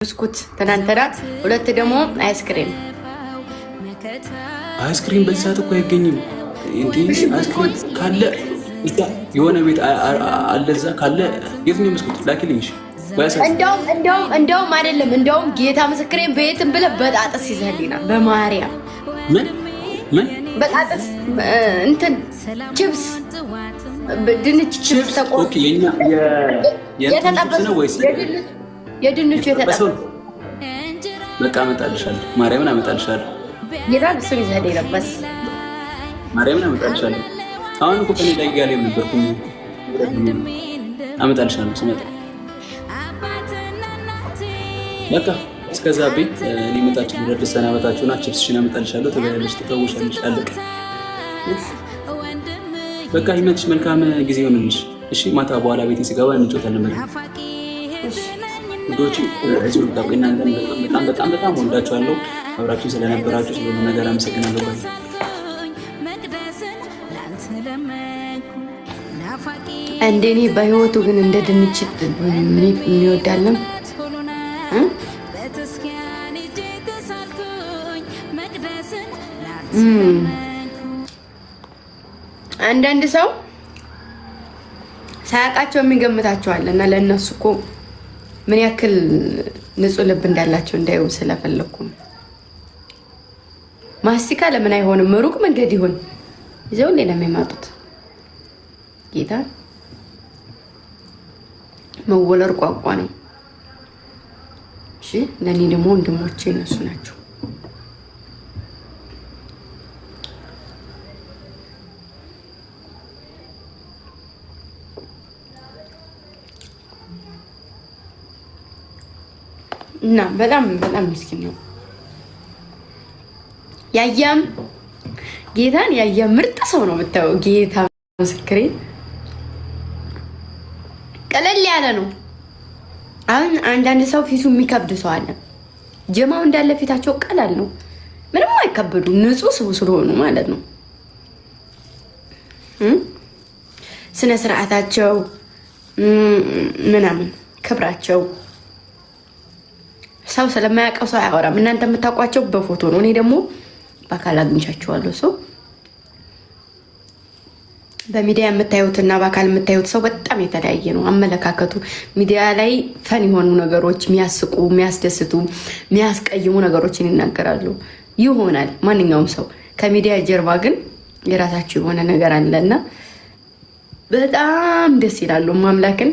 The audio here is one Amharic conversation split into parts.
ብስኩት ትናንትና፣ ሁለት ደግሞ አይስክሪም በዚህ ሰዓት እኮ አይገኝም እንዴ? አይስክሪም ካለ የሆነ ቤት አለዛ ካለ የትኛው ብስኩት ላኪልኝ። እንደውም አይደለም እንደውም ጌታ ምስክሬን በየትም ብለህ በጣጥስ ይዘህልኝና በማርያም ምን በጣጥስ እንትን ቺፕስ ድንች ቺፕስ ተቆርጦ የተጠበሰ የድንቹ የተጠበሰ በቃ አመጣልሻለሁ። ማርያምን አመጣልሻለሁ። ይራል እሱን ይዘህልኝ ነበር። ማርያምን አመጣልሻለሁ። አሁን እኮ ከኔ ላይ ጋር የነበርኩኝ አመጣልሻለሁ ስመጣ በቃ እስከዛ ቤት ሊመጣችሁ ወደ ተሰናበታችሁና ቺፕስሽን አመጣልሻለሁ። ተገናኝተሽ ተቀውሻለሽ። አለቀ በቃ ይመችሽ። መልካም ጊዜ ይሆንልሽ። እሺ ማታ በኋላ ቤቴ ስገባ እንጫወታለን። ውዶች እዚሁ ጋብና በጣም ወዳችኋለሁ። አብራችሁ ስለነበራችሁ ስለሆነ ነገር አመሰግናለሁ። እንደኔ በህይወቱ ግን እንደ ድንች የሚወዳለም አንዳንድ ሰው ሳያውቃቸው የሚገምታቸዋል እና ለእነሱ እኮ ምን ያክል ንጹህ ልብ እንዳላቸው እንዳዩ ስለፈለኩ ማስቲካ ለምን አይሆንም? ሩቅ መንገድ ይሆን ይዘው እንዴ ነው የሚመጡት? ጌታ መወለር ቋቋ ነው። እሺ ለኔ ደግሞ ወንድሞቼ እነሱ ናቸው። እና በጣም ምስኪን ነው። ያያም ጌታን ያያም ምርጥ ሰው ነው የምታየው። ጌታ ምስክሬ ቀለል ያለ ነው። አሁን አንዳንድ ሰው ፊቱ የሚከብድ ሰው አለ። ጀማው እንዳለ ፊታቸው ቀላል ነው፣ ምንም አይከብዱ፣ ንጹህ ሰው ስለሆኑ ማለት ነው። ስነ ስርዓታቸው ምናምን ክብራቸው ሰው ስለማያውቀው ሰው አያወራም። እናንተ የምታውቋቸው በፎቶ ነው። እኔ ደግሞ በአካል አግኝቻቸዋለሁ። ሰው በሚዲያ የምታዩትና በአካል የምታዩት ሰው በጣም የተለያየ ነው አመለካከቱ። ሚዲያ ላይ ፈን የሆኑ ነገሮች፣ የሚያስቁ፣ የሚያስደስቱ፣ የሚያስቀይሙ ነገሮችን ይናገራሉ ይሆናል ማንኛውም ሰው። ከሚዲያ ጀርባ ግን የራሳቸው የሆነ ነገር አለና በጣም ደስ ይላሉ። ማምላክን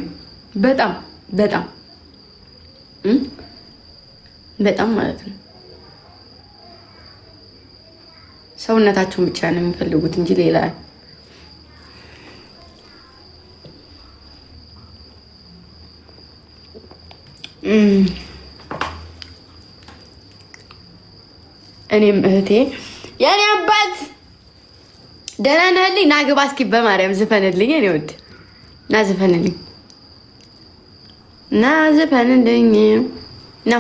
በጣም ማለት ነው። ሰውነታቸውን ብቻ ነው የሚፈልጉት እንጂ ሌላ እኔም እህቴ የኔ አባት ደህና ነህልኝ? ና ግባ እስኪ በማርያም ዝፈንልኝ። እኔ ወድ ና ዝፈንልኝ ና